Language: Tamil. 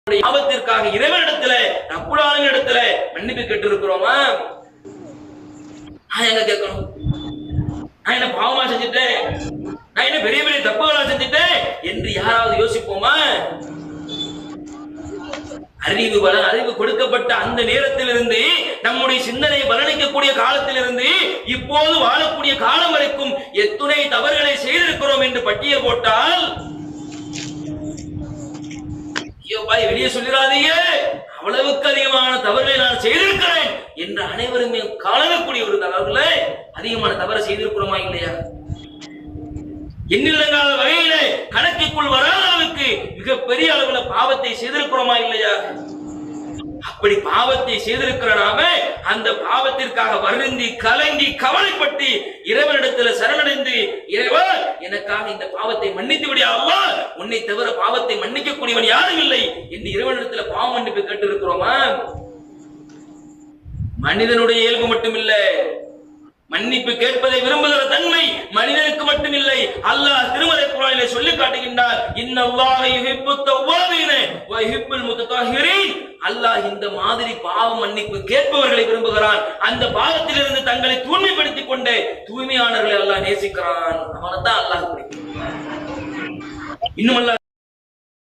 பாவத்திற்காக இறைவனிடத்துல ரப்புல் ஆலமீன் இடத்துல மன்னிப்பு கேட்டு இருக்கிறோமா? நான் எங்க கேட்கணும்? நான் என்ன பாவமா செஞ்சுட்டேன், நான் என்ன பெரிய பெரிய தப்புகளா செஞ்சுட்டேன் என்று யாராவது யோசிப்போமா? அறிவு கொடுக்கப்பட்ட அந்த நேரத்திலிருந்து நம்முடைய சிந்தனை பலனிக்கக்கூடிய காலத்திலிருந்து இப்போது வாழக்கூடிய காலம் வரைக்கும் எத்துணை தவறுகளை செய்திருக்கிறோம் என்று பட்டியல் போட்டால், வெளியே சொல்லிடாதீங்க, அவ்வளவுக்கு அதிகமான தவறுகளை நான் செய்திருக்கிறேன் என்று அனைவருமே காணக்கூடிய ஒரு தவறுல அதிகமான தவறு செய்திருக்கிறோமா இல்லையா? எண்ணிலங்காத வகையில கணக்குக்குள் வராத அளவுக்கு மிகப்பெரிய அளவுல பாவத்தை செய்திருக்கிறோமா இல்லையா? அப்படி பாவத்தை செய்திருக்கிற நாம அந்த பாவத்திற்காக வருந்தி கலங்கி கவலைப்பட்டு இறைவனிடத்தில் சரணடைந்து, இறைவா எனக்காக இந்த பாவத்தை மன்னித்து விடு அல்லாஹ், உன்னை தவிர பாவத்தை மன்னிக்க கூடியவன் யாரும் இல்லை என்று இறைவனிடத்தில் பாவ மன்னிப்பு கேட்டு இருக்கிறோமா? மனிதனுடைய இயல்பு மட்டுமில்ல, மன்னிப்பு கேட்பதை விரும்புகிற தன்மை மனிதனுக்கு மட்டுமில்லை. அல்லாஹ் திருமறை குர்ஆனிலே சொல்லி காட்டுகின்றார், இன்னல்லாஹ யுஹிப்புத் தவ்வாபீன வ யுஹிப்புல் முத்ததாஹிரீன். அல்லாஹ் இந்த மாதிரி பாவ மன்னிப்பு கேட்பவர்களை விரும்புகிறான். அந்த பாவத்திலிருந்து தங்களை தூய்மைப்படுத்திக் கொண்டு தூய்மையானவர்களை அல்லாஹ் நேசிக்கிறான். அவனைத்தான் அல்லாஹ் பிடிக்கும். இன்னும் அல்லாஹ்